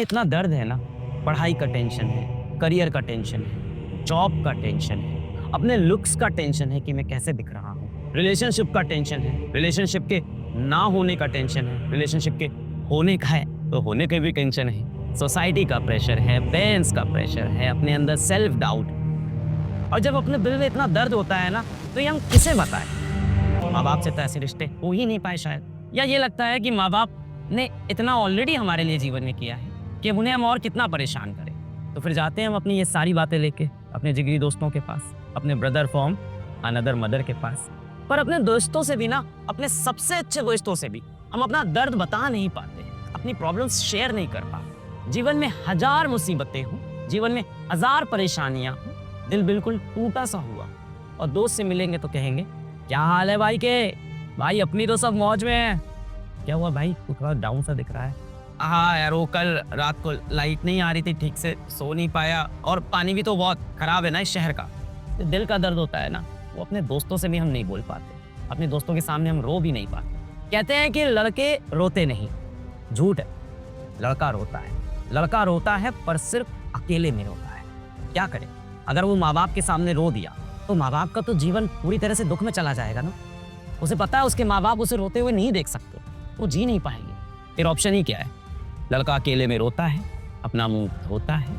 इतना दर्द है ना, पढ़ाई का टेंशन है, करियर का टेंशन है, जॉब का टेंशन है, अपने लुक्स का टेंशन है कि मैं कैसे दिख रहा हूँ, रिलेशनशिप का टेंशन है, रिलेशनशिप के ना होने का टेंशन है, रिलेशनशिप के होने का है तो होने के भी टेंशन है, सोसाइटी का प्रेशर है, पेरेंट्स का प्रेशर है, अपने अंदर सेल्फ डाउट। और जब अपने दिल में इतना दर्द होता है ना, तो ये हम किसे बताएं? माँ बाप से तो ऐसे रिश्ते हो ही नहीं पाए शायद, या ये लगता है कि माँ बाप ने इतना ऑलरेडी हमारे लिए जीवन में किया है कि अब उन्हें हम और कितना परेशान करें। तो फिर जाते हैं हम अपनी ये सारी बातें लेके अपने जिगरी दोस्तों के पास, अपने ब्रदर फ्रॉम अनदर मदर के पास। पर अपने दोस्तों से भी ना, अपने सबसे अच्छे दोस्तों से भी हम अपना दर्द बता नहीं पाते, अपनी प्रॉब्लम्स शेयर नहीं कर पाते। जीवन में हजार मुसीबतें हों, जीवन में हजार परेशानियां हों, दिल बिल्कुल टूटा सा हुआ और दोस्त से मिलेंगे तो कहेंगे क्या हाल है भाई के, भाई अपनी तो सब मौज में है। क्या हुआ भाई, तू थोड़ा डाउन सा दिख रहा है? हाँ यार, वो कल रात को लाइट नहीं आ रही थी, ठीक से सो नहीं पाया, और पानी भी तो बहुत खराब है ना इस शहर का। तो दिल का दर्द होता है ना, वो अपने दोस्तों से भी हम नहीं बोल पाते, अपने दोस्तों के सामने हम रो भी नहीं पाते। कहते हैं कि लड़के रोते नहीं, झूठ है, लड़का रोता है। लड़का रोता है पर सिर्फ अकेले में रोता है। क्या करे, अगर वो माँ बाप के सामने रो दिया तो माँ बाप का तो जीवन पूरी तरह से दुख में चला जाएगा ना। उसे पता है उसके माँ बाप उसे रोते हुए नहीं देख सकते, वो जी नहीं पाएंगे। फिर ऑप्शन ही क्या है, लड़का अकेले में रोता है, अपना मुंह धोता है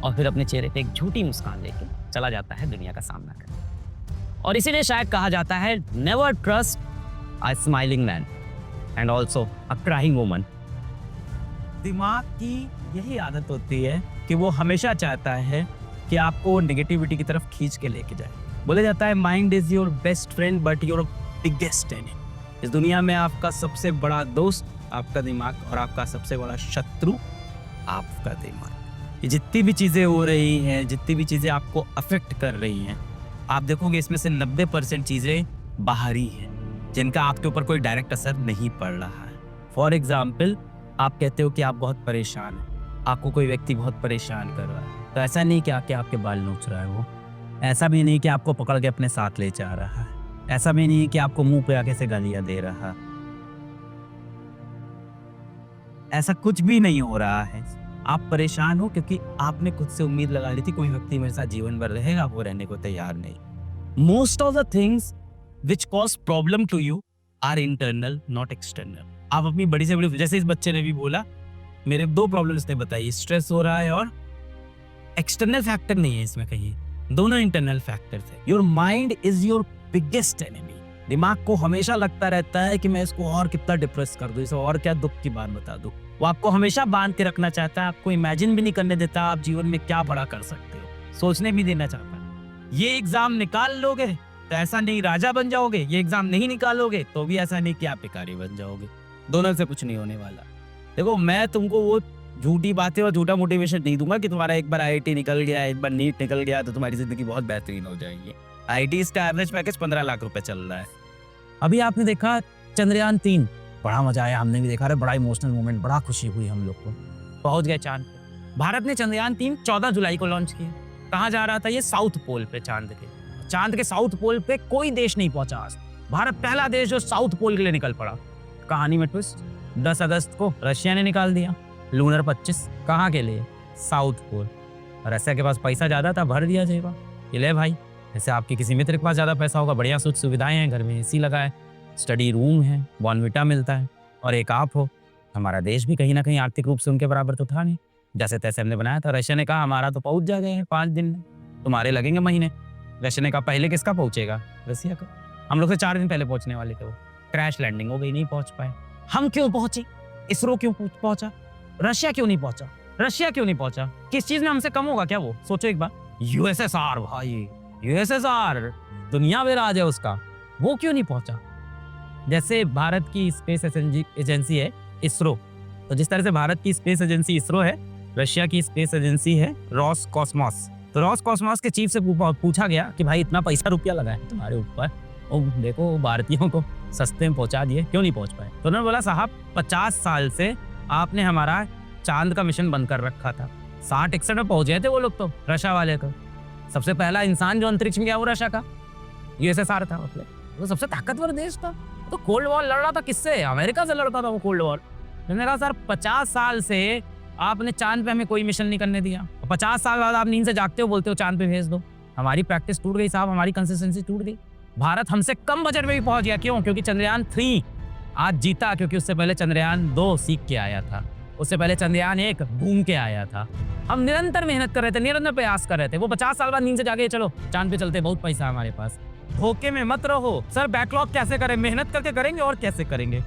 और फिर अपने चेहरे पे एक झूठी मुस्कान लेके चला जाता है दुनिया का सामना करने। और इसीलिए शायद कहा जाता है never trust a smiling man and also a crying woman. दिमाग की यही आदत होती है कि वो हमेशा चाहता है कि आपको नेगेटिविटी की तरफ खींच के लेके जाए। बोला जाता है mind is your best friend but your biggest enemy. इस दुनिया में आपका सबसे बड़ा दोस्त आपका दिमाग और आपका सबसे बड़ा शत्रु आपका दिमाग। ये जितनी भी चीज़ें हो रही हैं, जितनी भी चीज़ें आपको अफेक्ट कर रही हैं, आप देखोगे इसमें से 90% चीज़ें बाहरी हैं जिनका आपके ऊपर कोई डायरेक्ट असर नहीं पड़ रहा है। फॉर एग्जाम्पल, आप कहते हो कि आप बहुत परेशान हैं, आपको कोई व्यक्ति बहुत परेशान कर रहा है, तो ऐसा नहीं कि आके आपके बाल नोच रहा है वो, ऐसा भी नहीं कि आपको पकड़ के अपने साथ ले जा रहा है, ऐसा भी नहीं कि आपको मुंह पे आके से गालियां दे रहा, ऐसा कुछ भी नहीं हो रहा है। आप परेशान हो क्योंकि आपने खुद से उम्मीद लगा ली थी कोई व्यक्ति मेरे साथ जीवन भर रहेगा, वो रहने को तैयार नहीं। Most of the things which cause problem to you are internal not external. आप अपनी बड़ी से बड़ी, जैसे इस बच्चे ने भी बोला, मेरे 2 प्रॉब्लम इसने बताई, स्ट्रेस हो रहा है और एक्सटर्नल फैक्टर नहीं है इसमें कहीं, दोनों इंटरनल फैक्टर थे। Your mind is your biggest enemy. दिमाग को हमेशा लगता रहता है कि मैं इसको और कितना डिप्रेस कर दूं, इसे और क्या दुख की बात बता दूं। वो आपको हमेशा बांध के रखना चाहता है, आपको इमेजिन भी नहीं करने देता आप जीवन में क्या बड़ा कर सकते हो, सोचने भी देना चाहता है। ये एग्जाम निकाल लोगे तो ऐसा नहीं राजा बन जाओगे, ये एग्जाम नहीं निकालोगे तो भी ऐसा नहीं कि आप भिखारी बन जाओगे। दोनों से कुछ नहीं होने वाला। देखो, मैं तुमको वो झूठी बातें और झूठा मोटिवेशन नहीं दूंगा कि तुम्हारा एक बार IIT निकल गया, एक बार नीट निकल गया तो तुम्हारी जिंदगी बहुत बेहतरीन हो जाएगी। IIT का एवरेज पैकेज 15 लाख रुपए चल रहा है। अभी आपने देखा चंद्रयान 3, बड़ा मजा आया, हमने भी देखा, बड़ा इमोशनल मोमेंट, बड़ा खुशी हुई हम लोग को। पहुंच गए चांद पे। भारत ने चंद्रयान 3 14 जुलाई को लॉन्च किया। कहाँ जा रहा था ये? साउथ पोल पे, चांद के साउथ पोल पे कोई देश नहीं पहुंचा आज। भारत पहला देश जो साउथ पोल के लिए निकल पड़ा। कहानी में ट्विस्ट, 10 अगस्त को रशिया ने निकाल दिया लूनर 25। कहाँ के लिए? South pole. रशिया के पास पैसा ज्यादा था, भर दिया जेबा, ये ले भाई। जैसे आपके किसी मित्र के पास ज्यादा पैसा होगा, बढ़िया सुख सुविधाएं हैं, घर में AC लगा है, स्टडी रूम है, बॉर्नविटा मिलता है, और एक आप हो। हमारा देश भी कहीं ना कहीं आर्थिक रूप से उनके बराबर तो था नहीं, जैसे तैसे हमने बनाया था। रशिया ने कहा हमारा तो पहुंच जा गए हैं 5 दिन में, तुम्हारे लगेंगे महीने। रशिया ने कहा पहले किसका पहुंचेगा? रशिया का। हम लोग से 4 दिन पहले पहुंचने वाले थे, वो क्रैश लैंडिंग हो गई, नहीं पहुंच पाए। हम क्यों पहुंचे? इसरो क्यों पहुंचा? रशिया क्यों नहीं पहुंचा? रशिया क्यों नहीं पहुंचा? किस चीज में हमसे कम होगा क्या वो? सोचो एक बार। USSR भाई, USSR दुनिया में राज है उसका, वो क्यों नहीं पहुंचा? जैसे भारत की स्पेस एजेंसी है इसरो, तो जिस तरह से भारत की स्पेस एजेंसी इसरो है, रशिया की स्पेस एजेंसी है रॉसकॉस्मॉस। तो रॉसकॉस्मॉस के चीफ से पूछा गया कि भाई इतना पैसा रुपया लगा है तुम्हारे ऊपर, और देखो भारतीयों को सस्ते में पहुंचा दिए, क्यों नहीं पहुंच पाए? तो उन्होंने बोला साहब 50 साल से आपने हमारा चांद का मिशन बंद कर रखा था। 60-61 में पहुंच गए थे वो लोग, तो रशिया वाले को। सबसे पहला इंसान जो अंतरिक्ष में गया वो रशिया का, USSR था। मतलब वो सबसे ताकतवर देश था। तो कोल्ड वॉर लड़ रहा था किससे? अमेरिका से लड़ता था वो कोल्ड वॉर। मैंने कहा सर 50 साल से आपने चांद पे हमें कोई मिशन नहीं करने दिया, 50 साल बाद आप नींद से जागते हो, बोलते हो चांद पे भेज दो। हमारी प्रैक्टिस टूट गई साहब, हमारी कंसिस्टेंसी टूट गई। भारत हमसे कम बजट में भी पहुंच गया, क्यों? क्योंकि चंद्रयान 3 आज जीता, क्योंकि उससे पहले चंद्रयान 2 सीख के आया था, उससे पहले चंद्रयान 1 घूम के आया था। हम निरंतर मेहनत कर रहे थे, निरंतर प्रयास कर रहे थे। वो 50 साल बाद नींद से जाके चलो चांद पे चलते, बहुत पैसा हमारे पास। धोखे में मत रहो सर। बैकलॉग कैसे करें? मेहनत करके करेंगे और कैसे करेंगे।